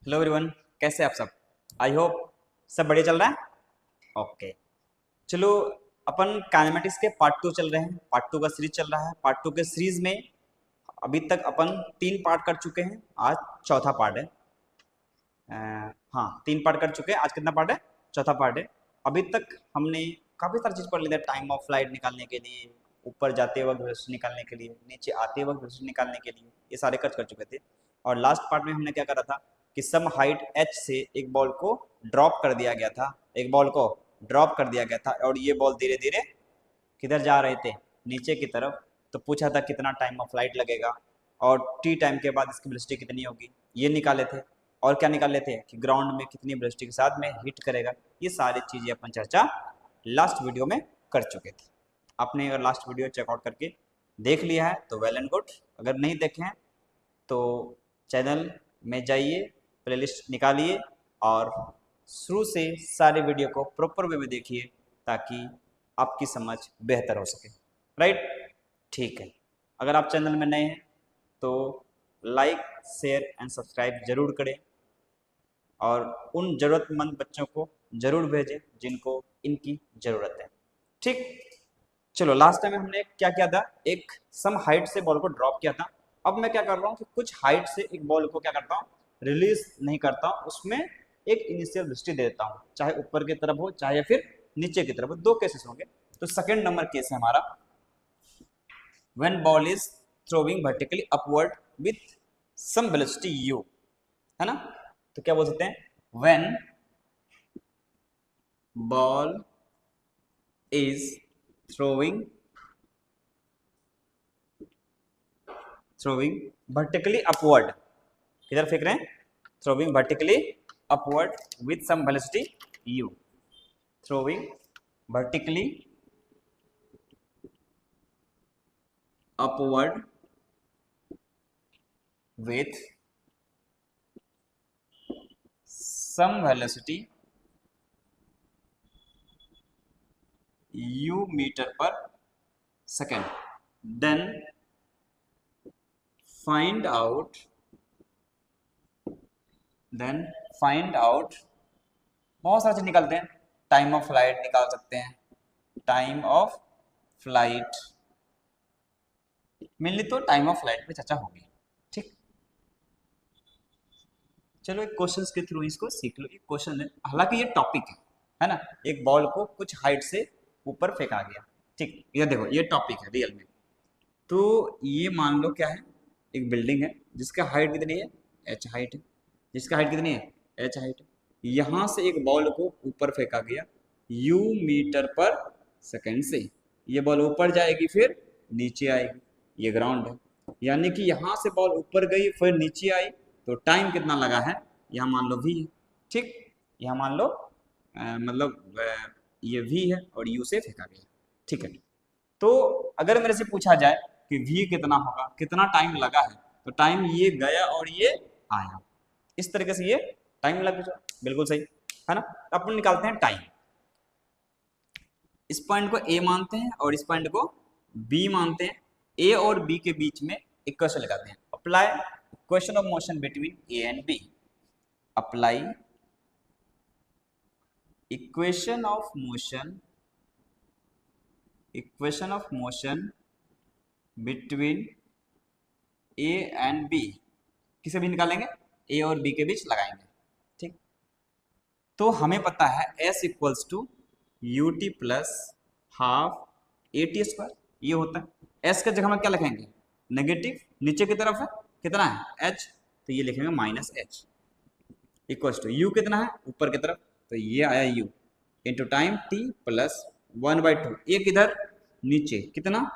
Hello everyone, कैसे हैं आप सब। आई होप सब बढ़िया चल रहा है। ओके, चलो अपन काइनेमेटिक्स के पार्ट 2 चल रहे हैं। पार्ट 2 का सीरीज चल रहा है। पार्ट 2 के सीरीज में अभी तक अपन 3 पार्ट कर चुके हैं। आज चौथा पार्ट है। हाँ, 3 पार्ट कर चुके हैं। आज कितना पार्ट है? चौथा पार्ट है। अभी तक हमने काफ़ी सारी चीज़ पढ़ ली है। टाइम ऑफ फ्लाइट निकालने के लिए, ऊपर जाते वक्त वेलोसिटी निकालने के लिए, नीचे आते वक्त वेलोसिटी निकालने के लिए, ये सारे कर चुके थे। और लास्ट पार्ट में हमने क्या करा था कि सम हाइट h से एक बॉल को ड्रॉप कर दिया गया था। एक बॉल को ड्रॉप कर दिया गया था और ये बॉल धीरे धीरे किधर जा रहे थे? नीचे की तरफ। तो पूछा था कितना टाइम ऑफ फ्लाइट लगेगा और टी टाइम के बाद इसकी वेलोसिटी कितनी होगी, ये निकाले थे। और क्या निकाले थे कि ग्राउंड में कितनी वेलोसिटी के साथ में हिट करेगा। ये सारी चीज़ें अपन चर्चा लास्ट वीडियो में कर चुके थे। आपने अगर लास्ट वीडियो चेकआउट करके देख लिया है तो वेल एंड गुड। अगर नहीं देखे हैं तो चैनल में जाइए, प्लेलिस्ट निकालिए और शुरू से सारे वीडियो को प्रॉपर वे में देखिए ताकि आपकी समझ बेहतर हो सके। राइट, ठीक है। अगर आप चैनल में नए हैं तो लाइक, शेयर एंड सब्सक्राइब जरूर करें और उन ज़रूरतमंद बच्चों को ज़रूर भेजें जिनको इनकी ज़रूरत है। ठीक, चलो लास्ट टाइम हमने क्या किया था, एक सम हाइट से बॉल को ड्रॉप किया था। अब मैं क्या कर रहा हूँ कि कुछ हाइट से एक बॉल को क्या करता हूँ, रिलीज नहीं करता हूँ, उसमें एक इनिशियल वेलोसिटी दे देता हूँ, चाहे ऊपर की तरफ हो चाहे फिर नीचे की तरफ हो। दो केसेस होंगे। तो सेकंड नंबर केस है हमारा, when ball is throwing vertically upward with some velocity u, है ना। तो क्या बोल सकते हैं, when ball is throwing vertically upward, किधर फेंक रहे हैं? throwing vertically upward with some velocity u, throwing vertically upward with some velocity u meter per second, then find out बहुत सारा चीज निकालते हैं। टाइम ऑफ फ्लाइट निकाल सकते हैं, टाइम ऑफ फ्लाइट, मेनली तो टाइम ऑफ फ्लाइट पे चर्चा होगी। ठीक, चलो एक क्वेश्चंस के थ्रू इसको सीख लो। एक क्वेश्चन है, हालांकि ये टॉपिक है ना। एक बॉल को कुछ हाइट से ऊपर फेंका गया। ठीक, ये देखो ये टॉपिक है रियल में। तो ये मान लो क्या है, एक बिल्डिंग है जिसका हाइट कितनी है, h हाइट है। जिसका हाइट कितनी है, h हाइट है। यहाँ से एक बॉल को ऊपर फेंका गया u मीटर पर सेकंड से। ये बॉल ऊपर जाएगी फिर नीचे आएगी, ये ग्राउंड है। यानी कि यहाँ से बॉल ऊपर गई फिर नीचे आई, तो टाइम कितना लगा है, यहाँ मान लो v है। ठीक, यहाँ मान लो मतलब ये v है और u से फेंका गया। ठीक है, तो अगर मेरे से पूछा जाए कि v कितना होगा, कितना टाइम लगा है, तो टाइम ये गया और ये आया, इस तरीके से ये टाइम लग जाए। बिल्कुल सही है ना। अपन निकालते हैं टाइम। इस पॉइंट को a मानते हैं और इस पॉइंट को b मानते हैं। a और b के बीच में इक्वेशन लगाते हैं। Apply equation of motion between a and b। Apply equation of motion between a and b। किसे भी निकालेंगे, a और b के बीच लगाएंगे। ठीक, तो हमें पता है s equals to u t plus half a t square, ये होता है। s का जगह में क्या लिखेंगे, नेगेटिव, नीचे की तरफ है कितना है h, तो ये लिखेंगे minus h equals to u कितना है ऊपर की तरफ, तो ये आया u into time t plus 1/2, एक इधर नीचे कितना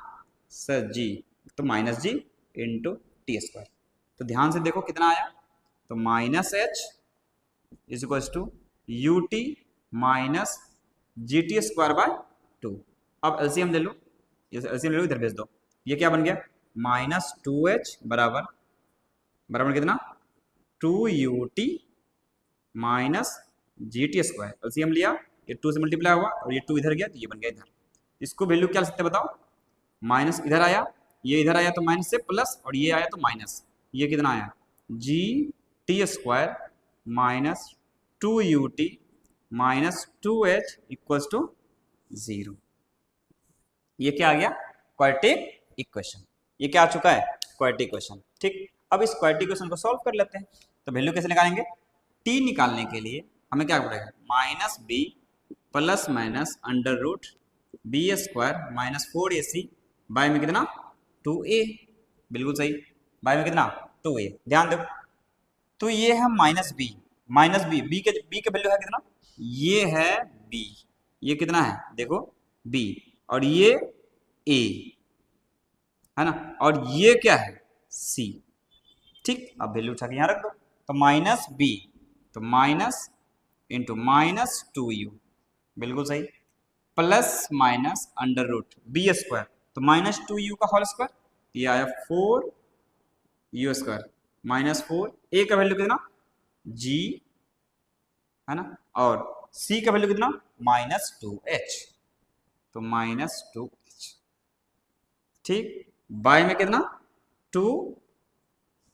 सर g, तो minus g into T square. तो ध्यान से देखो कितना आया, तो minus h is equals to u t minus G T square by 2। अब एलसीएम ले लो, एलसीएम ले लो, इधर भेज दो। ये क्या बन गया, माइनस 2h बराबर कितना 2ut minus G T square. LCM लिया, ये 2 से मल्टीप्लाई हुआ और ये 2 इधर गया तो ये बन गया इधर। इसको वैल्यू क्या ले सकते बताओ, माइनस इधर आया, ये इधर आया तो माइनस से प्लस और ये आया तो माइनस, ये कितना आया g T square minus 2ut minus 2h equals to 0। ये क्या आ गया? Quadratic equation. ये क्या आ चुका है? Quadratic equation. ठीक, अब इस क्वाड्रेटिक इक्वेशन को सॉल्व कर लेते हैं। तो वैल्यू कैसे निकालेंगे? t निकालने के लिए हमें क्या पड़ेगा? Minus b plus minus under root b square minus 4ac by में कितना? 2a। बिल्कुल सही, बाय में कितना? 2a। ध्यान दो, तो ये है माइनस बी, बी के वैल्यू है कितना? ये है b, ये कितना है? देखो b, और ये a है ना, और ये क्या है? c। ठीक, अब वैल्यू उठा के यहाँ रख दो। तो माइनस बी, तो माइनस इंटू माइनस 2u, बिल्कुल सही, plus minus under root b square, तो माइनस 2u का होल स्क्वायर, ये आया 4u स्क्वायर माइनस 4। ए का वैल्यू कितना? g है ना, और c का वैल्यू कितना? माइनस 2h, तो माइनस 2h। ठीक, बाय में कितना? 2,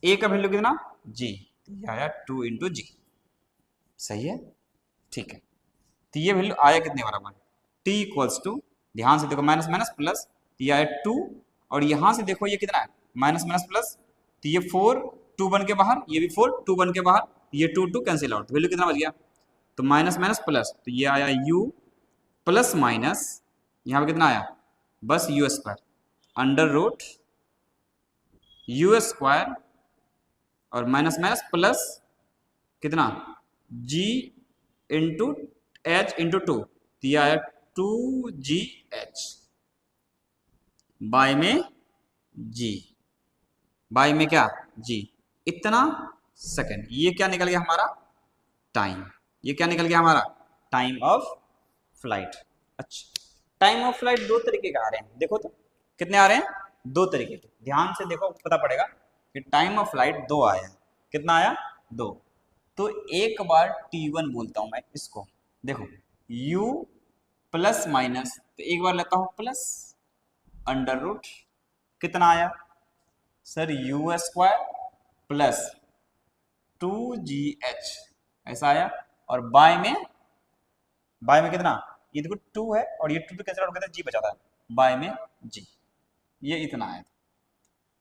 ए का वैल्यू कितना? g, ये आया 2 इंटू जी। सही है, ठीक है। तो ये वैल्यू आया कितने बराबर? t इक्वल्स टू, ध्यान से देखो, माइनस माइनस प्लस, ये आया 2, और यहां से देखो ये कितना है? माइनस माइनस प्लस, तो ये 4 2 बन के बाहर, ये भी 4 2 बन के बाहर, ये 2 2 कैंसिल आउट, वैल्यू कितना बच गया? तो माइनस माइनस प्लस, तो ये आया u प्लस माइनस, यहाँ पे कितना आया? बस u square under root u square और माइनस माइनस प्लस कितना? g इंटू एच इंटू 2, दिया है 2gh बाय में g, बाय में क्या? g, इतना सेकंड। ये क्या निकल गया हमारा? टाइम। ये क्या निकल गया हमारा? Time of flight. अच्छा, टाइम ऑफ फ्लाइट दो तरीके के आ रहे हैं, देखो तो कितने आ रहे हैं? दो तरीके के। ध्यान से देखो, पता पड़ेगा कि टाइम ऑफ फ्लाइट दो आया। कितना आया? दो। तो एक बार t1 बोलता हूं मैं इसको, देखो u प्लस माइनस, तो एक बार लेता हूं प्लस अंडर रूट, कितना आया sir? u square plus 2gh, ऐसा आया। और बाय में कितना? ये देखो 2 है और ये 2 तो कैंसिल आउट हो गया था, g बचा था, बाय में g, ये इतना आया।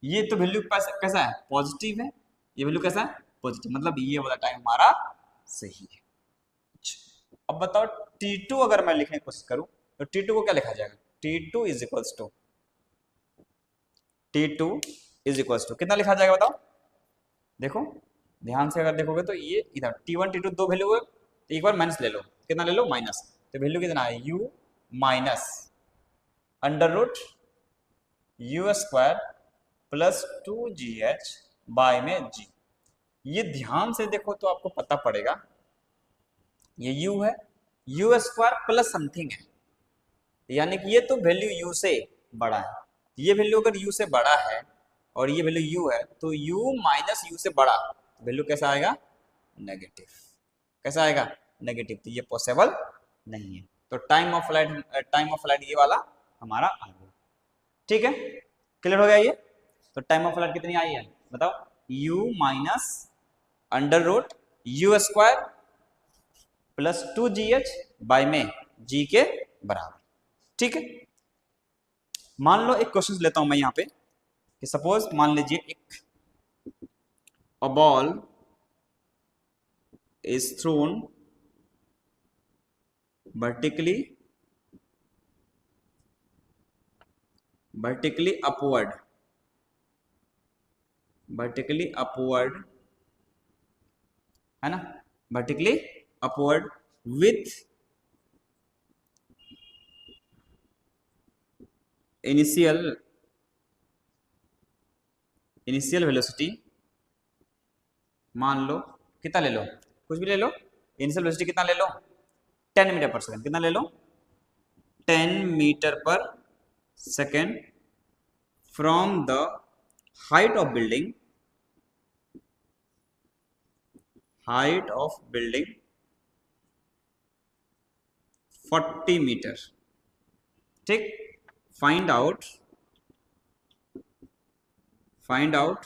ये तो वैल्यू कैसा है? पॉजिटिव है। ये वैल्यू कैसा है? पॉजिटिव, मतलब ये वाला टाइम हमारा सही है। अब बताओ t2 अगर मैं लिखने की कोशिश करूं तो t2 को क्या लिखा जाएगा? t2 is equals to, t2 is equals to कितना लिखा जाएगा बताओ? देखो ध्यान से अगर देखोगे तो ये इधर t1 t2 दो वैल्यू है, तो एक बार माइनस ले लो, कितना ले लो? माइनस, तो वैल्यू कितना है? u minus under root u square plus 2gh by में g। ये ध्यान से देखो तो आपको पता पड़ेगा, ये u है, u स्क्वायर प्लस समथिंग है, यानी कि ये तो वैल्यू u से बड़ा है। ये वैल्यू अगर u से बड़ा है और ये वैल्यू u है, तो u माइनस u से बड़ा, वैल्यू कैसा आएगा? नेगेटिव। कैसा आएगा? नेगेटिव। तो ये पॉसिबल नहीं है। तो टाइम ऑफ फ्लाइट ये वाला हमारा आ गया। ठीक है, क्लियर हो गया ये? तो टाइम ऑफ फ्लाइट कितनी आई है बताओ? u minus under root u square plus 2gh by में g के बराबर। ठीक है, मान लो एक क्वेश्चन लेता हूं मैं यहां पे कि सपोज मान लीजिए एक a ball is thrown vertically upward है ना, vertically upward with initial velocity, मान लो कितना ले लो, कुछ भी ले लो, इनिशियल वेलोसिटी कितना ले लो? 10 मीटर पर सेकंड। कितना ले लो? 10 metre per second from the height of building 40 metre. ठीक, find out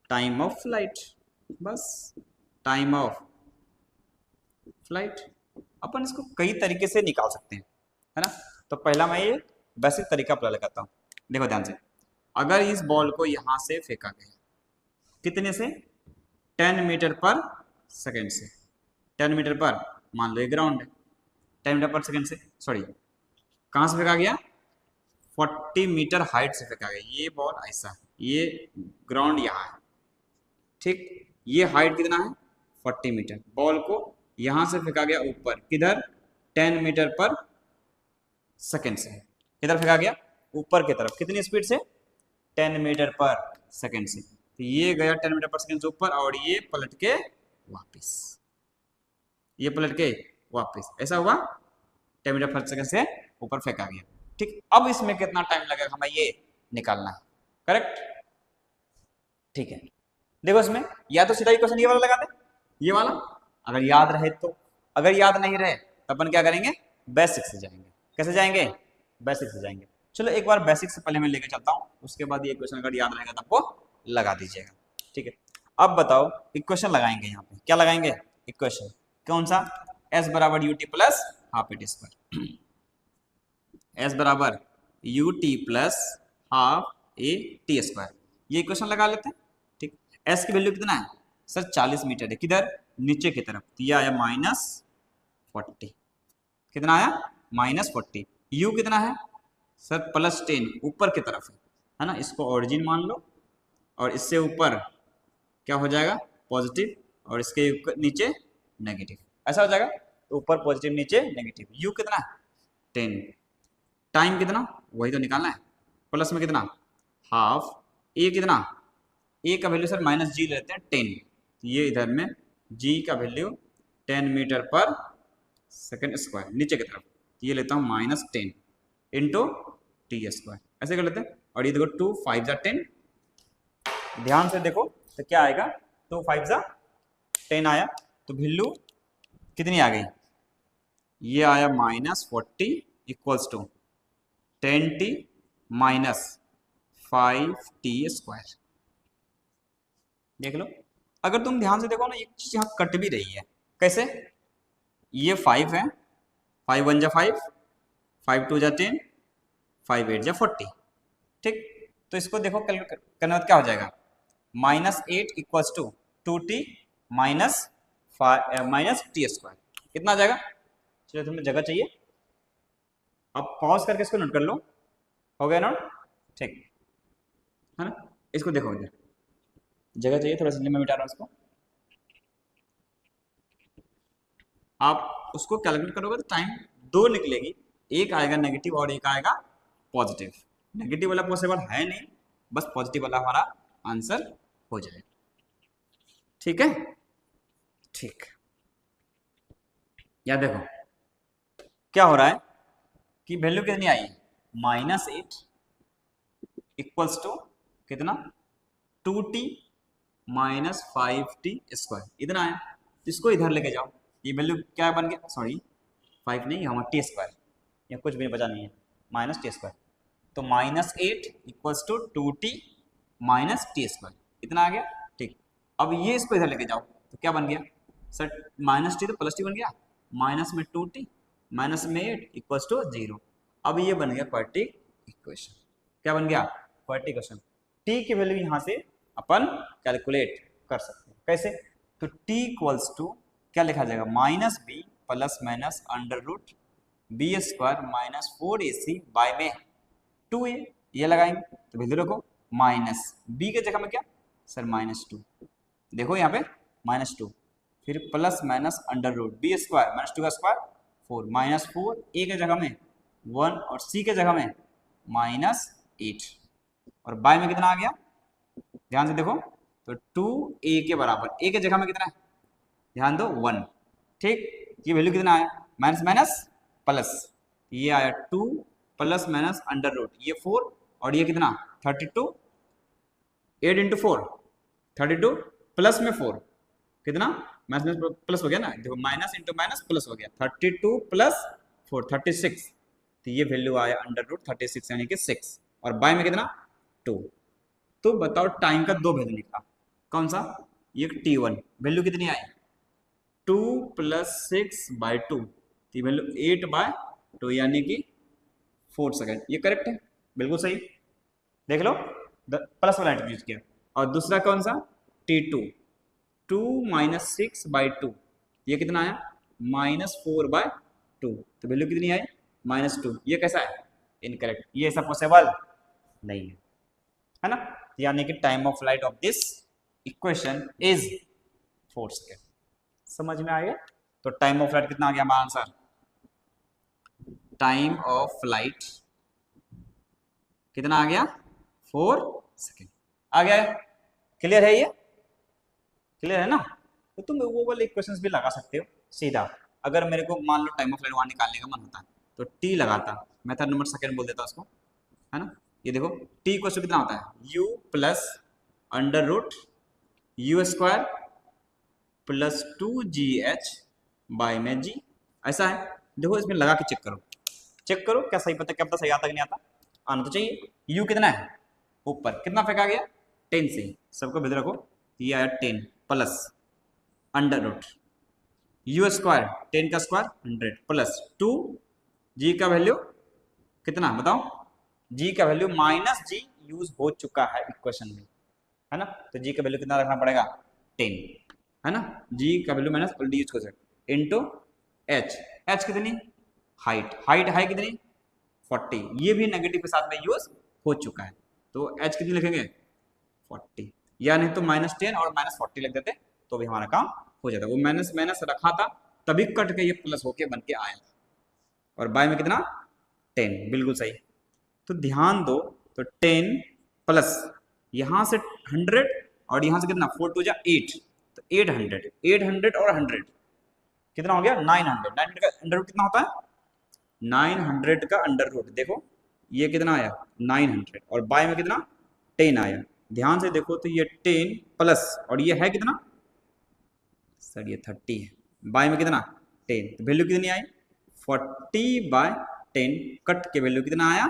time of flight, बस टाइम ऑफ फ्लाइट। अपन इसको कई तरीके से निकाल सकते हैं, है ना। तो पहला मैं ये बेसिक तरीका अप्लाई लगाता हूँ। देखो ध्यान से, अगर इस बॉल को यहाँ से फेंका गया कितने से, 10 मीटर पर सेकेंड से, 10 मीटर पर, मान लो ये ग्राउंड है, 10 मीटर पर सेकेंड से, सॉरी कहाँ से फेंका गया, 40 मीटर हाइट से फेंका गया। ये बॉल ऐसा, ये ग्राउंड यहाँ है, ठीक, ये हाइट कितना है 40 मीटर। बॉल को यहाँ से फेंका गया ऊपर, किधर, 10 मीटर पर सेकेंड से, किधर फेंका गया, ऊपर की तरफ, कितनी स्पीड से, 10 मीटर पर सेकेंड से। तो ये गया 10 मीटर पर सेकेंड से ऊपर, और ये पलट के वापस, ये पलट के वापस, ऐसा हुआ, 10 मीटर पर सेकेंड से ऊपर फेंका गया, ठीक। अब इसमें कितना टाइम लगेगा हमें ये निकालना है, करेक्ट, ठीक है। देखो इसमें या तो सीधा इक्वेशन ये वाला लगा दे, ये वाला, अगर याद रहे तो, अगर याद नहीं रहे तो अपन क्या करेंगे, बेसिक से जाएंगे। कैसे जाएंगे, बेसिक से जाएंगे। चलो एक बार बेसिक से पहले मैं लेके चलता हूँ, उसके बाद ये इक्वेशन अगर याद रहेगा तो आपको लगा दीजिएगा, ठीक है। अब बताओ इक्वेशन लगाएंगे, यहाँ पे क्या लगाएंगे, इक्वेशन कौन सा, s बराबर u t plus half a t square, S बराबर u t plus half a t square, ये इक्वेशन लगा लेते हैं, ठीक। एस की वैल्यू कितना है सर, 40 मीटर है, किधर, नीचे की तरफ, तो ये आया -40, कितना आया -40। यू कितना है सर, +10, ऊपर की तरफ है ना, इसको ओरिजिन मान लो, और इससे ऊपर क्या हो जाएगा पॉजिटिव, और इसके नीचे नेगेटिव, ऐसा हो जाएगा, तो ऊपर पॉजिटिव नीचे नेगेटिव। यू कितना है 10, टाइम कितना वही तो निकालना है, प्लस में कितना हाफ, ए कितना, ए का वैल्यू सर -g लेते हैं 10, ये इधर में g का value 10 metre per second square नीचे की तरफ, ये लेता हूँ -10 इंटू टी स्क्वायर, ऐसे कर लेते हैं। और ये देखो 2 5 जा 10, ध्यान से देखो तो क्या आएगा, 2 5 जा 10 आया, तो वैल्यू कितनी आ गई, ये आया -40 equals to 10t -5t square. देख लो, अगर तुम ध्यान से देखो ना, एक चीज यहाँ कट भी रही है, कैसे, ये 5 है, 5 1 जा 5, 5 2 जा 10, 5 8 जा 40, ठीक। तो इसको देखो करने क्या हो जाएगा, -8 equals to 2t -t square, कितना आ जाएगा। चलो तुम्हें जगह चाहिए, अब पॉज करके इसको नोट कर लो, हो गया नोट, ठीक है ना। इसको देखो इधर जगह चाहिए, थोड़ा सा मैं मिटा रहा हूँ इसको, आप उसको कैलकुलेट करोगे तो टाइम 2 निकलेगी, एक आएगा नेगेटिव और एक आएगा पॉजिटिव। नेगेटिव वाला पॉसिबल है नहीं, बस पॉजिटिव वाला हमारा आंसर हो जाएगा, ठीक है, ठीक। या देखो क्या हो रहा है कि वैल्यू कितनी आई, -8 इक्वल्स टू कितना 2t -5t स्क्वायर, इतना आया। इसको इधर लेके जाओ, ये वैल्यू क्या बन गया, सॉरी 5 नहीं, हमारा टी स्क्वायर, या कुछ भी बचा नहीं है, -t स्क्वायर, तो -8 equals to 2t -t square, इतना आ गया, ठीक। अब ये इसको इधर लेके जाओ तो क्या बन गया सर, -t तो +t बन गया, माइनस में 2t माइनस में 8 इक्वल्स टू 0। अब ये बन गया क्वाड्रेटिक इक्वेशन, क्या बन गया, क्वाड्रेटिक इक्वेशन। t की वैल्यू यहाँ से अपन कैलकुलेट कर सकते हैं, कैसे, तो t इक्वल्स टू क्या लिखा जाएगा, -b plus minus √b square -4ac by में 2a, ये लगाएंगे तो वैल्यू रखो, -b के जगह में क्या सर -2, देखो यहाँ पे -2, फिर प्लस माइनस √b स्क्वायर -2 का स्क्वायर 4 -4, a के जगह में 1 और c के जगह में -8, और बाय में कितना आ गया, ध्यान से देखो तो 2a के बराबर, a के जगह में कितना है, ध्यान दो 1, ठीक। ये वैल्यू कितना आया, माइनस माइनस प्लस, ये आया 2 प्लस माइनस √, ये 4 और ये कितना 32, 8 इंटू 4 32 प्लस में 4 कितना माइनस में प्लस हो गया ना, देखो माइनस इंटू माइनस प्लस हो गया, 32 प्लस 4 36, तो ये वैल्यू आया √36 यानी कि 6, और बाय में कितना 2। तो बताओ टाइम का 2 वैल्यू निकला, कौन सा ये T1 वैल्यू कितनी आई 2 + 6/2, तो वैल्यू 8/2 यानी कि 4 सेकेंड। ये करेक्ट है, बिल्कुल सही। देख लो प्लस वाला यूज किया। और दूसरा कौन सा T2 2 - 6/2, ये कितना आया -4/2, तो वैल्यू कितनी आई -2। ये कैसा है इनकरेक्ट, ये ऐसा पॉसिबल नहीं है ना। यानी कि time of flight of this equation is 4 second. समझ में आ गया। तो टाइम ऑफ फ्लाइट कितना आ गया हमारा आंसर, टाइम ऑफ फ्लाइट कितना आ गया 4 सेकेंड आ गया है। क्लियर है, ये क्लियर है ना। तो तुम वो वाले इक्वेशंस भी लगा सकते हो सीधा। अगर मेरे को मान लो टाइम ऑफ फ्लाइट वहां निकालने का मन होता है तो टी लगाता, मेथड नंबर सेकेंड बोल देता उसको, है ना। ये देखो टी इक्वल कितना होता है u + √u² + 2gh/g, ऐसा है। देखो इसमें लगा के चेक करो क्या सही पता, क्या पता सही आता कि नहीं आता, आना तो चाहिए। u कितना है ऊपर, कितना फेंका गया 10 से, सबको भेज रखो। ये आया 10 प्लस √u², 10 का स्क्वायर 100 प्लस 2 g का वैल्यू कितना बताओ, g का वैल्यू -g यूज हो चुका है इक्वेशन में, है ना। तो g का वैल्यू कितना रखना पड़ेगा 10, है ना। g का वैल्यू माइनस ऑलरेडी यूज कर सकते इनटू h कितनी हाइट है कितनी 40, ये भी नेगेटिव के साथ में यूज हो चुका है। तो h कितनी लिखेंगे 40, या नहीं तो -10 और -40 लिख देते तो भी हमारा काम हो जाता। वो माइनस रखा था तभी कट के ये प्लस होके बन के आया। और बाय में कितना 10, बिल्कुल सही। तो ध्यान दो, तो 10 प्लस यहां से 100 और यहां से कितना 4 × 2 = 8, तो 800 और 100 कितना हो गया 900। 900 का अंडर रूट कितना होता है 900 का अंडर रूट। देखो ये कितना आया 900 और बाय में कितना 10 आया। ध्यान से देखो तो ये 10 प्लस और ये है कितना सर ये 30 है, बाय में कितना 10, तो वैल्यू कितनी आई 40/10, कट के वैल्यू कितना आया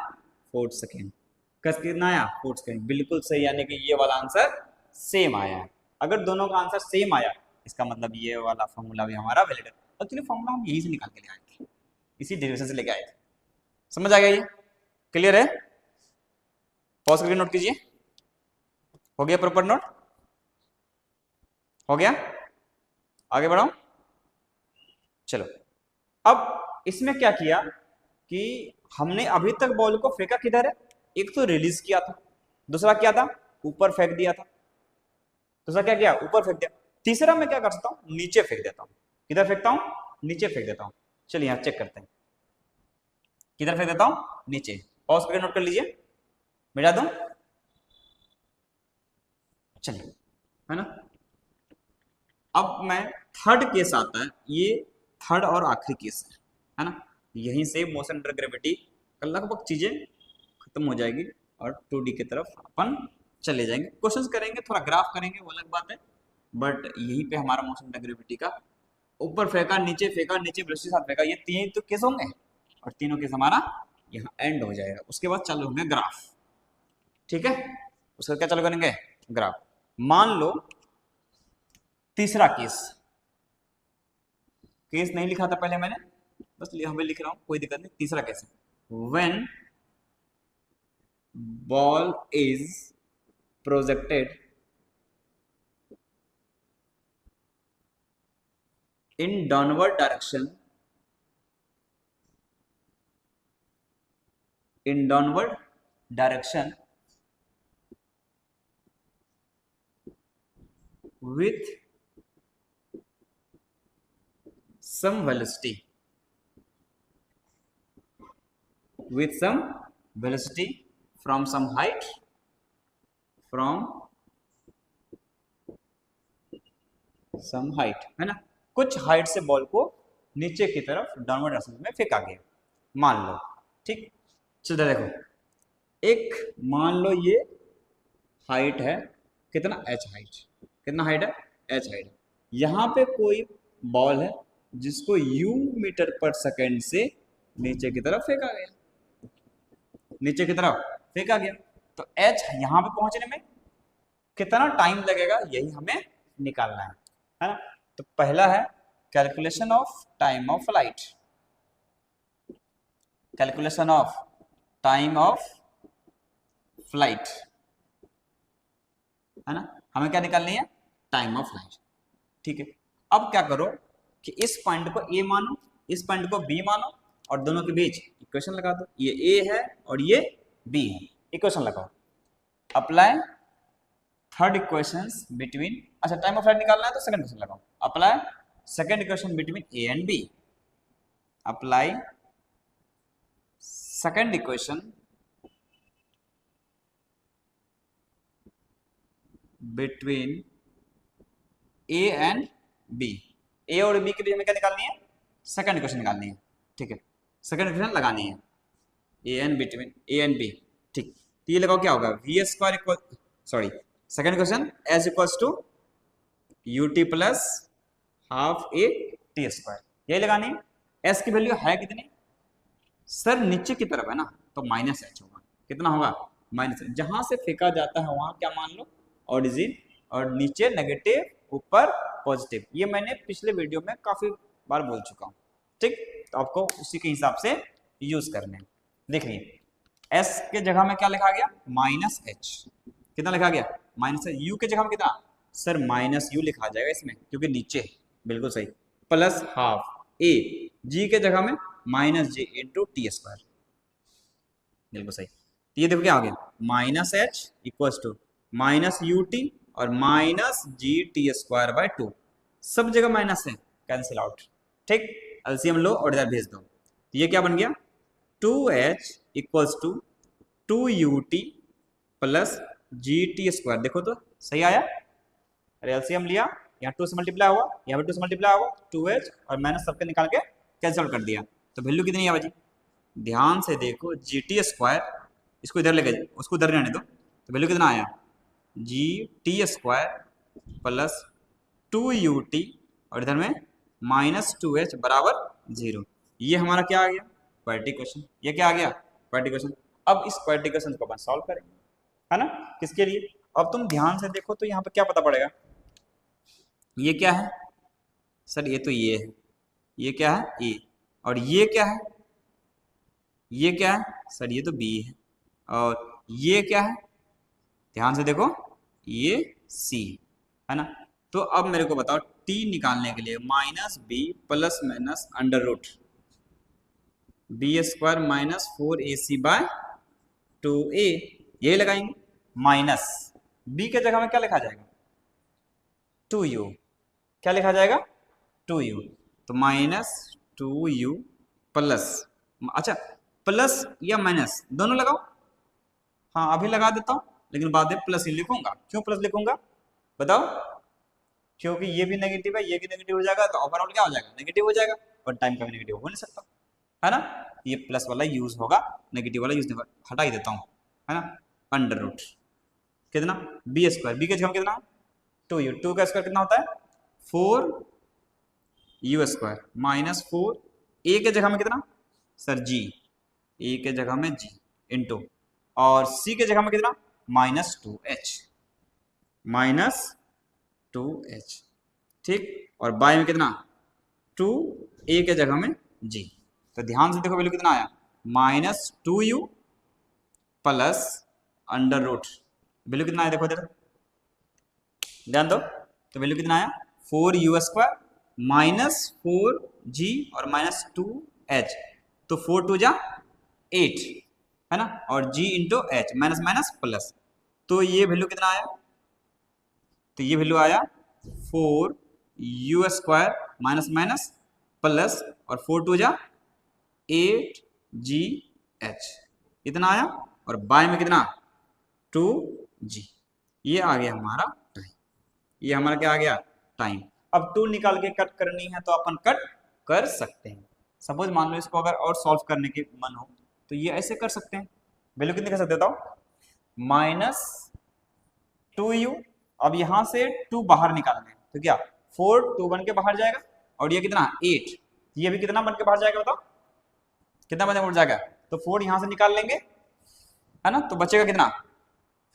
4 सेकेंड। कट कितना आया 4 सेकेंड, बिल्कुल सही। यानी कि ये वाला आंसर सेम आया है। अगर दोनों का आंसर सेम आया इसका मतलब ये वाला फॉर्मूला भी हमारा वैलिड है। एक्चुअली फॉर्मूला हम यही से निकाल के ले आए थे, इसी डेरिवेशन से लेके आए थे। समझ आ गया, ये क्लियर है। पॉज करके नोट कीजिए। हो गया प्रॉपर नोट, हो गया, आगे बढ़ाओ। चलो अब इसमें क्या किया कि हमने अभी तक बॉल को फेंका किधर है, एक तो रिलीज किया था, दूसरा क्या था ऊपर फेंक दिया था, दूसरा क्या किया ऊपर फेंक दिया, तीसरा मैं क्या कर सकता हूं नीचे फेंक देता हूं। किधर फेंकता हूं नीचे फेंक देता हूं। चलिए यहां चेक करते हैं, किधर फेंक देता हूं नीचे। पॉज करके नोट कर लीजिए, मिटा दूं, चलिए, है ना। अब मैं थर्ड केस आता है, ये थर्ड और आखिरी केस है ना। यहीं से मोशन अंडर ग्रेविटी का लगभग चीजें खत्म हो जाएगी और 2D की तरफ अपन चले जाएंगे। क्वेश्चंस करेंगे, थोड़ा ग्राफ करेंगे, वो अलग बात है, बट यहीं पे हमारा मोशन अंडर ग्रेविटी का ऊपर फेंका नीचे वेलोसिटी साथ फेंका, ये तीन तो केस होंगे और तीनों केस हमारा यहाँ एंड हो जाएगा। उसके बाद चालू होंगे ग्राफ, ठीक है। उसका क्या चालू करेंगे ग्राफ। मान लो तीसरा केस नहीं लिखा था पहले मैंने, बस हमें लिख रहा हूं, कोई दिक्कत नहीं। तीसरा केस है when ball is projected in downward direction with some velocity from some height, है ना। कुछ हाइट से बॉल को नीचे की तरफ डाउनवर्ड डायरेक्शन में फेंका गया, मान लो, ठीक। चलो देखो, एक मान लो ये हाइट है कितना h हाइट, कितना हाइट है h हाइट। यहाँ पे कोई बॉल है जिसको u मीटर पर सेकेंड से नीचे की तरफ फेंका गया, तो h यहाँ पे पहुंचने में कितना टाइम लगेगा यही हमें निकालना है ना। तो पहला है calculation of time of flight, calculation of time of flight, है ना। हमें क्या निकालनी है, टाइम ऑफ फ्लाइट, ठीक है। अब क्या करो कि इस पॉइंट को ए मानो, इस पॉइंट को बी मानो, और दोनों के बीच इक्वेशन लगा दो। ये ए है और ये बी है, इक्वेशन लगाओ। अप्लाई थर्ड इक्वेशन बिटवीन, अच्छा टाइम ऑफ फ्लाइट निकालना है तो सेकंड इक्वेशन लगाओ। Apply second equation between A and B, apply second equation between A and B. A और बी के बीच हमें क्या निकालनी है, सेकंड इक्वेशन निकालनी है, ठीक है। सेकंड इक्वेशन लगानी है A and between A and B, ठीक। तो ये लगाओ क्या होगा, v square equal, sorry second equation s equals to u t plus half a t square, यही लगानी है। एस की वैल्यू है कितनी सर, नीचे की तरफ है ना, तो माइनस एच होगा। कितना होगा, माइनस एच। जहां से फेंका जाता है वहां क्या मान लो, ऑरिजिन, और नीचे नेगेटिव ऊपर पॉजिटिव। ये मैंने पिछले वीडियो में काफी बार बोल चुका हूँ, ठीक। तो आपको उसी के हिसाब से यूज करने हैं। देखिए एस के जगह में क्या लिखा गया, माइनस एच। कितना लिखा गया, माइनस एच। यू के जगह में कितना सर, माइनस यू लिखा जाएगा इसमें क्योंकि नीचे है, बिल्कुल सही। प्लस हाफ ए, जी के जगह में minus J into T square, बिल्कुल सही। तो ये देखो क्या आ गया, minus H equals to minus U T और minus G T square by 2, सब जगह माइनस है, कैंसिल आउट, ठीक। एलसीएम लो और इधर भेज दो। तो ये क्या बन गया, 2h equals to 2ut plus g T square. देखो तो सही आया, अरे एलसीएम लिया, यहाँ 2 से मल्टीप्लाई हुआ, यहाँ पे 2 से मल्टीप्लाई हुआ, 2h और माइनस सबके निकाल के कैंसिल कर दिया। तो वैल्यू कितनी है भाजी, ध्यान से देखो, जी टी स्क्वायर, इसको इधर लेके उसको उधर रहने दो, तो वैल्यू कितना आया, g T square plus 2ut और इधर में माइनस 2h बराबर 0। ये हमारा क्या आ गया, क्वाड्रेटिक इक्वेशन। ये क्या आ गया, क्वाड्रेटिक इक्वेशन। अब इस क्वाड्रेटिक इक्वेशन को अपन सॉल्व करेंगे, है ना, किसके लिए। अब तुम ध्यान से देखो तो यहाँ पे क्या पता पड़ेगा, ये क्या है सर, ये तो ये है, ये क्या है ए, और ये क्या है, ये क्या है सर, ये तो बी है, और ये क्या है, ध्यान से देखो, ये सी है ना। तो अब मेरे को बताओ टी निकालने के लिए minus b plus minus under root b square minus 4ac by 2a, यही लगाएंगे। माइनस बी के जगह में क्या लिखा जाएगा, 2u, क्या लिखा जाएगा 2u, तो माइनस 2u प्लस, अच्छा प्लस या माइनस दोनों लगाओ, हाँ अभी लगा देता हूँ, लेकिन बाद में प्लस ही लिखूंगा। क्यों प्लस लिखूंगा बताओ, क्योंकि ये भी नेगेटिव है, ये भी नेगेटिव हो जाएगा, तो ओवरऑल क्या हो जाएगा, नेगेटिव हो जाएगा, और टाइम का भी नेगेटिव हो नहीं सकता, है ना। ये प्लस वाला यूज होगा, नेगेटिव वाला यूज नहीं होगा, हटा ही देता हूँ, है ना। अंडर रूट कितना, बी स्क्वायर, बी के जगह कितना 2u, 2 का स्क्वायर कितना होता है 4u स्क्वायर माइनस 4, ए के जगह में कितना सर जी, ए के जगह में जी इंटू, और सी के जगह में कितना माइनस 2h, माइनस 2h, ठीक। और बाय में कितना 2a के जगह में g। तो ध्यान से देखो वैल्यू कितना आया, minus 2u plus under root, value कितना आया देखो इधर ध्यान दो, तो वैल्यू कितना आया 4u स्क्वायर माइनस 4g और माइनस 2h, तो 4 2 जा 8, है ना, और g into H, minus minus plus, तो ये वैल्यू कितना आया, तो ये वैल्यू आया 4u square minus minus plus, और 4 2 जा 8gh, इतना आया, और बाय में कितना 2g। ये आ गया हमारा टाइम, ये हमारा क्या आ गया टाइम। अब 2 निकाल के कट करनी है तो अपन कट कर सकते हैं। सपोज मान लो इसको अगर और सॉल्व करने की मन हो तो ये ऐसे कर सकते हैं। वैल्यू कितनी कर सकते बताओ, माइनस 2u, अब यहां से 2 बाहर निकालना है तो क्या 4 2 बन के बाहर जाएगा, और ये कितना 8, ये भी कितना बन के बाहर जाएगा बताओ, कितना बन के बाहर जाएगा, तो 4 यहां से निकाल लेंगे, है ना, तो बचेगा कितना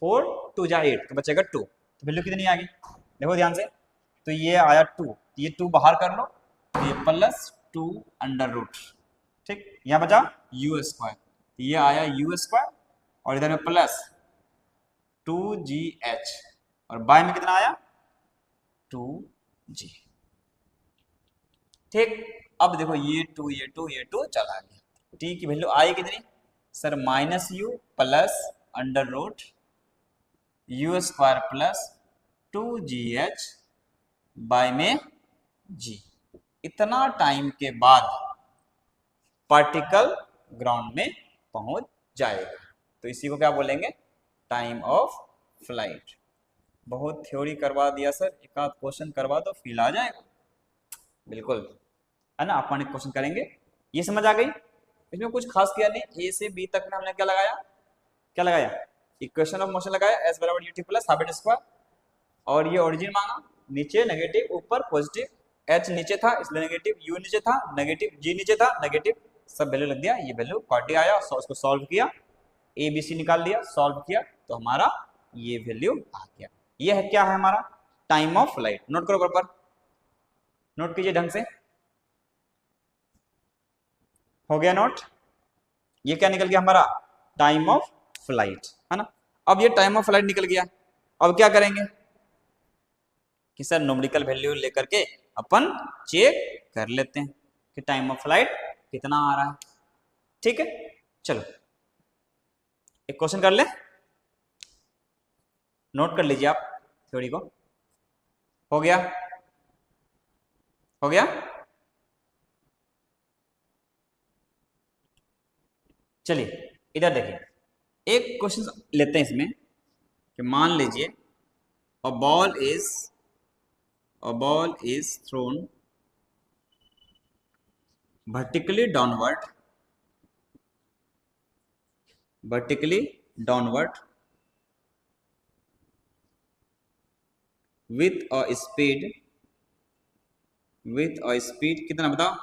4 2 जा 8, तो बचेगा 2, तो वैल्यू कितनी आ गई देखो ध्यान से, तो ये आया 2, ये 2 बाहर कर लो, तो ये +2 अंडर रूट, ठीक, यहाँ बचा यू स्क्वायर, ये आया यू स्क्वायर और इधर में +2gh और बाय में कितना आया 2g, ठीक। अब देखो ये 2 चला गया, टी की वैल्यू आई कितनी sir -u plus under root u square plus 2gh by में g। इतना टाइम के बाद पार्टिकल ग्राउंड में पहुंच जाएगा, तो इसी को क्या बोलेंगे टाइम ऑफ फ्लाइट। बहुत थ्योरी करवा दिया सर, एक आध क्वेश्चन करवा दो फील आ जाएगा, बिल्कुल है ना। अपन एक क्वेश्चन करेंगे, ये समझ आ गई, इसमें कुछ खास किया नहीं, ए से बी तक में हमने क्या लगाया इक्वेशन ऑफ मोशन लगाया, एस बराबर u t plus half at square, और ये ओरिजिन मांगा, नीचे नेगेटिव ऊपर पॉजिटिव, एच नीचे था इसलिए नेगेटिव, यू नीचे था नेगेटिव, जी नीचे था नेगेटिव, सब वैल्यू लग दिया, ये वैल्यू क्वाड्री आया, उसको सॉल्व किया, ए बी सी निकाल लिया, सॉल्व किया तो हमारा ये वैल्यू आ गया। ये है क्या है हमारा टाइम ऑफ फ्लाइट। नोट करो प्रॉपर, नोट कीजिए ढंग से, हो गया नोट। ये क्या निकल गया हमारा टाइम ऑफ फ्लाइट, है ना। अब ये टाइम ऑफ फ्लाइट निकल गया, अब क्या करेंगे कि सर न्यूमेरिकल वैल्यू लेकर के अपन चेक कर लेते हैं कि टाइम ऑफ फ्लाइट कितना आ रहा है, ठीक है। चलो एक क्वेश्चन कर ले, नोट कर लीजिए आप थ्योरी को। हो गया, हो गया, चलिए इधर देखिए, एक क्वेश्चन लेते हैं इसमें कि मान लीजिए a ball is throne vertically downward with a speed कितना बताओ,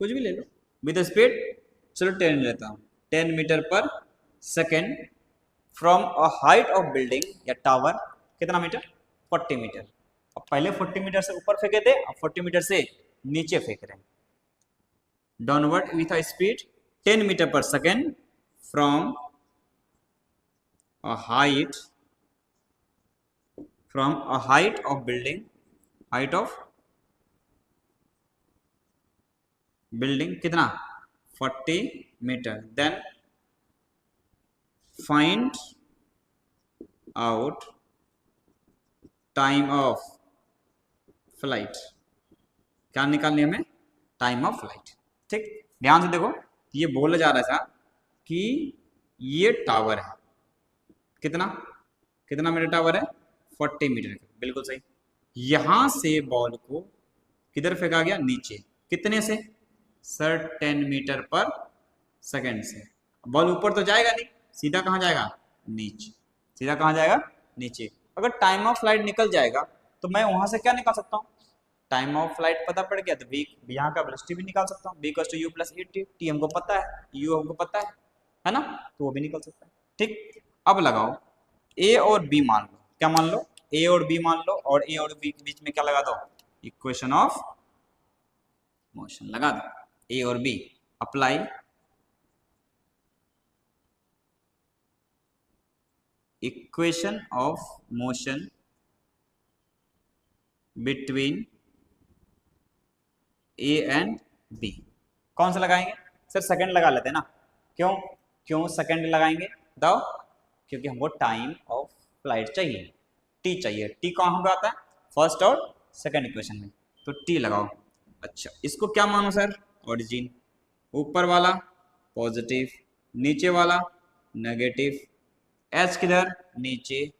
कुछ भी ले लो, विद अ स्पीड चलो 10 लेता हूँ, 10 metre per second from a height of building या टावर, कितना मीटर 40 मीटर। अब पहले 40 मीटर से ऊपर फेंके थे, अब 40 मीटर से नीचे फेंक रहे हैं। Downward with a speed 10 metre per second from a height of building कितना 40 metre, then find out time of flight. क्या निकालनी हमें टाइम ऑफ फ्लाइट, ठीक। ध्यान से देखो, ये बोला जा रहा था कि ये टावर है, कितना मीटर टावर है 40 मीटर का, बिल्कुल सही। यहां से बॉल को किधर फेंका गया नीचे, कितने से सर 10 मीटर पर सेकेंड से। बॉल ऊपर तो जाएगा नहीं, सीधा कहाँ जाएगा नीचे, सीधा कहाँ जाएगा नीचे। अगर टाइम ऑफ फ्लाइट निकल जाएगा तो मैं वहां से क्या निकाल सकता हूँ, टाइम ऑफ फ्लाइट पता पड़ गया तो v यहाँ का वेलोसिटी भी निकाल सकता हूँ, v = u + 8t, t हमको पता है, u हमको पता है ना, तो वो भी निकल सकता है, ठीक। अब लगाओ a और b मान लो, क्या मान लो a और b मान लो, और a और b के बीच में क्या लगा दो इक्वेशन ऑफ मोशन लगा दो, a और b apply equation of motion between A and B. कौन सा लगाएंगे सर सेकंड लगा लेते हैं ना, क्यों सेकंड लगाएंगे बताओ, क्योंकि हमको टाइम ऑफ फ्लाइट चाहिए, टी चाहिए, टी कहाँ पे आता है फर्स्ट और सेकंड इक्वेशन में, तो टी लगाओ। अच्छा इसको क्या मानो सर ओरिजिन, ऊपर वाला पॉजिटिव, नीचे वाला नेगेटिव, एच किधर नीचे,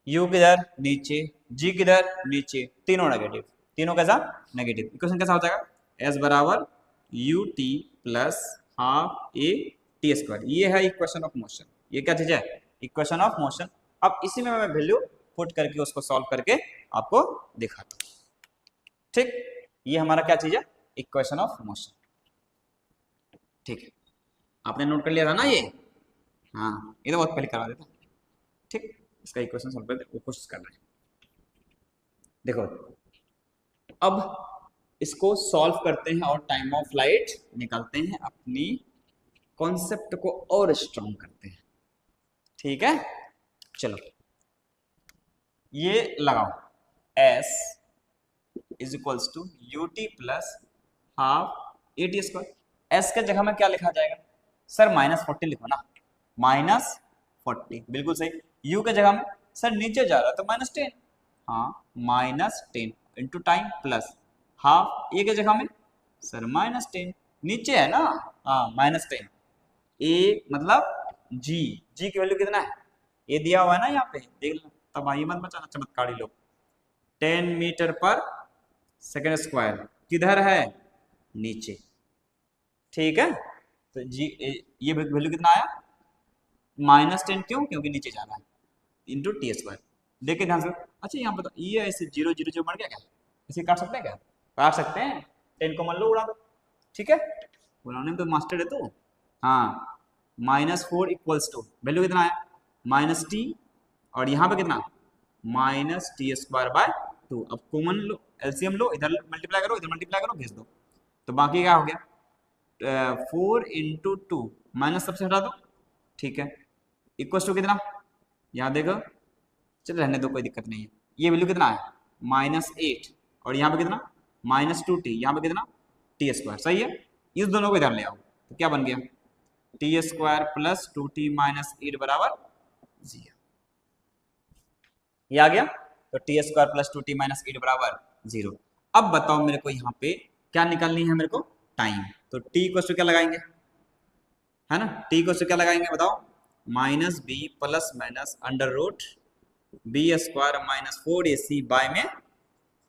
यू किधर नीचे, जी किधर नीचे, तीनों नेगेटिव, तीनों कैसा नेगेटिव। इक्वेशन कैसा हो जाएगा एस बराबर u t plus half a t square. ये है इक्वेशन ऑफ मोशन, ये क्या चीज है इक्वेशन ऑफ मोशन। अब इसी में मैं वैल्यू पुट करके उसको सॉल्व करके आपको दिखाता हूँ, ठीक। ये हमारा क्या चीज है इक्वेशन ऑफ मोशन, ठीक है। आपने नोट कर लिया था ना ये, हाँ ये तो बहुत पहले करवा देता, ठीक। इसका इक्वेशन सॉल्व करते कोशिश कर रहे हैं। देखो अब इसको सॉल्व करते हैं और टाइम ऑफ फ्लाइट निकालते हैं, अपनी कॉन्सेप्ट को और स्ट्रॉन्ग करते हैं। ठीक है, चलो ये लगाओ, s is equals to u t plus half a t square. S के जगह में क्या लिखा जाएगा सर, -40 लिखो ना, -40 बिल्कुल सही। u के जगह में सर नीचे जा रहा है तो -10, हाँ -10 इंटू टाइम प्लस हाफ ए के जगह में सर -10, नीचे है ना, हाँ -10। ए मतलब जी की वैल्यू कितना है, ये दिया हुआ है ना यहाँ पे, देख लो, तब आइए मत बचाना चमत्कारी लोग। 10 मीटर पर सेकेंड स्क्वायर किधर है, नीचे। ठीक है, तो जी ये वैल्यू कितना आया, -10, क्यों, क्योंकि नीचे जा रहा है, इंटू टी स्क्वायर। देखिए ध्यान से, अच्छा यहाँ पर ये ऐसे 0 0 0 बन गया क्या, इसे काट सकते हैं क्या, काट सकते हैं, 10 को मान लो, उड़ा दो। ठीक है, उन्होंने तो मास्टर है तो, हाँ -4 इक्वल्स टू वैल्यू कितना है -t, और यहाँ पे कितना -t²/2। अब कॉमन लो, एलसीएम लो, इधर मल्टीप्लाई करो, इधर मल्टीप्लाई करो, भेज दो, तो बाकी क्या हो गया, 4 इंटू 2 माइनस सबसे हटा दो। ठीक है, इक्वल्स टू कितना, यहाँ देखो, चल रहने दो, कोई दिक्कत नहीं है। ये वैल्यू कितना है -8, और यहाँ पे कितना -2t, यहाँ पे कितना t², सही है। इस दोनों को इधर ले आओ तो क्या बन गया, t² प्लस 2t माइनस 8 बराबर 0। ये आ गया, तो t² प्लस 2t माइनस 8 बराबर 0। अब बताओ मेरे को यहाँ पे क्या निकालनी है, मेरे को टाइम, तो t को क्या लगाएंगे, है ना, t को क्या लगाएंगे बताओ, -b plus minus under root b² minus 4ac by में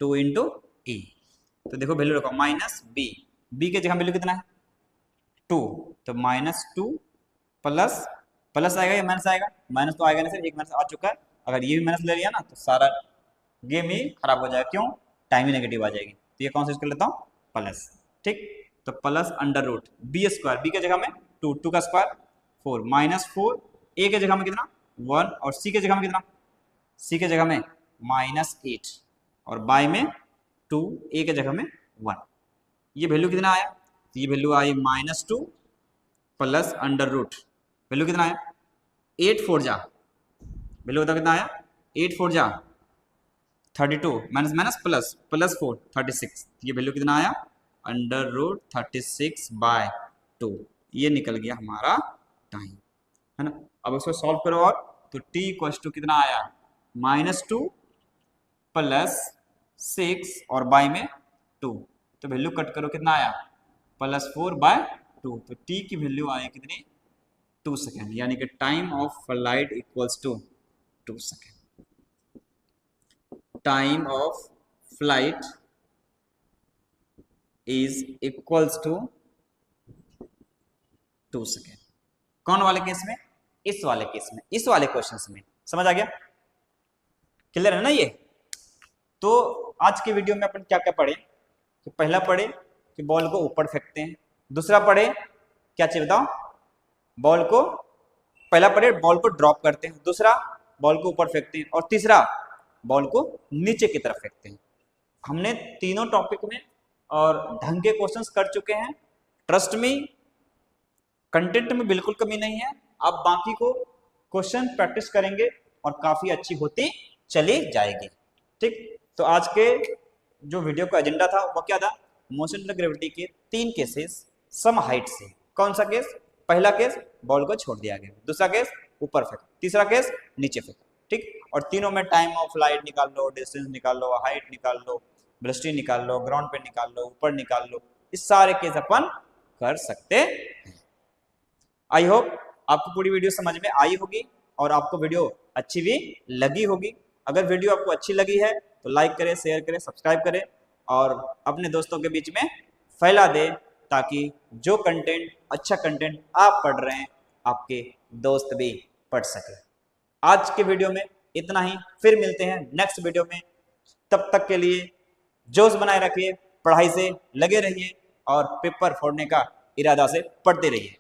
2 इंटू e। तो देखो वैल्यू रखो -b के जगह वैल्यू कितना है 2, तो -2 प्लस आएगा या माइनस आएगा, माइनस तो आएगा नहीं सर, एक माइनस आ चुका है, अगर ये भी माइनस ले लिया ना तो सारा गेम ही खराब हो जाएगा, क्यों, टाइम ही नेगेटिव आ जाएगी। तो ये कौन सा यूज कर लेता हूँ, प्लस। ठीक, तो plus under root b² b के जगह में 2 का स्क्वायर 4 -4, a के जगह में कितना 1, और c के जगह में कितना, c के जगह में -8, और बाय में 2, a के जगह में 1। ये वैल्यू कितना आया, तो ये वैल्यू आई -2 प्लस अंडर रूट, वैल्यू कितना आया 8 4 जा, वैल्यू बताओ कितना आया 8 4 जा 32, माइनस माइनस प्लस प्लस 4 36, ये वैल्यू कितना आया अंडर रूट 36/2। ये निकल गया हमारा टाइम, है ना। अब इसको सॉल्व करो, और तो t इक्वल्स टू कितना आया -2 प्लस 6 और बाय में 2, तो वैल्यू कट करो कितना आया +4/2, तो t की वैल्यू आई कितनी 2 सेकेंड, यानी कि time of flight equals to 2 second. Time of flight is equals to 2 second. कौन वाले केस में, इस वाले केस में, इस वाले क्वेश्चन में, समझ आ गया, क्लियर है ना ये। तो आज के वीडियो में अपन क्या क्या पढ़े, तो पहला पढ़े कि बॉल को ऊपर फेंकते हैं, दूसरा पढ़े क्या चाहिए बताओ, बॉल को, पहला पढ़े बॉल को ड्रॉप करते हैं, दूसरा बॉल को ऊपर फेंकते हैं, और तीसरा बॉल को नीचे की तरफ फेंकते हैं। हमने तीनों टॉपिक में और ढंग के क्वेश्चंस कर चुके हैं, ट्रस्ट में, कंटेंट में बिल्कुल कमी नहीं है। आप बाकी को क्वेश्चन प्रैक्टिस करेंगे और काफी अच्छी होती चली जाएगी। ठीक, तो आज के जो वीडियो का एजेंडा था वो क्या था, मोशन ऑफ ग्रेविटी के 3 केसेस सम हाइट से। कौन सा केस, पहला केस बॉल को छोड़ दिया गया, दूसरा केस ऊपर फेंक, तीसरा केस नीचे फेंक। ठीक, और तीनों में टाइम ऑफ फ्लाइट निकाल लो, डिस्टेंस निकाल लो, हाइट निकाल लो, वेलोसिटी निकाल लो, ग्राउंड पे निकाल लो, ऊपर निकाल लो, इस सारे केस अपन कर सकते हैं। आई होप आपको पूरी वीडियो समझ में आई होगी और आपको वीडियो अच्छी भी लगी होगी। अगर वीडियो आपको अच्छी लगी है तो लाइक करें, शेयर करें, सब्सक्राइब करें और अपने दोस्तों के बीच में फैला दें, ताकि जो कंटेंट, अच्छा कंटेंट आप पढ़ रहे हैं आपके दोस्त भी पढ़ सके। आज के वीडियो में इतना ही, फिर मिलते हैं नेक्स्ट वीडियो में। तब तक के लिए जोश बनाए रखिए, पढ़ाई से लगे रहिए और पेपर फोड़ने का इरादा से पढ़ते रहिए।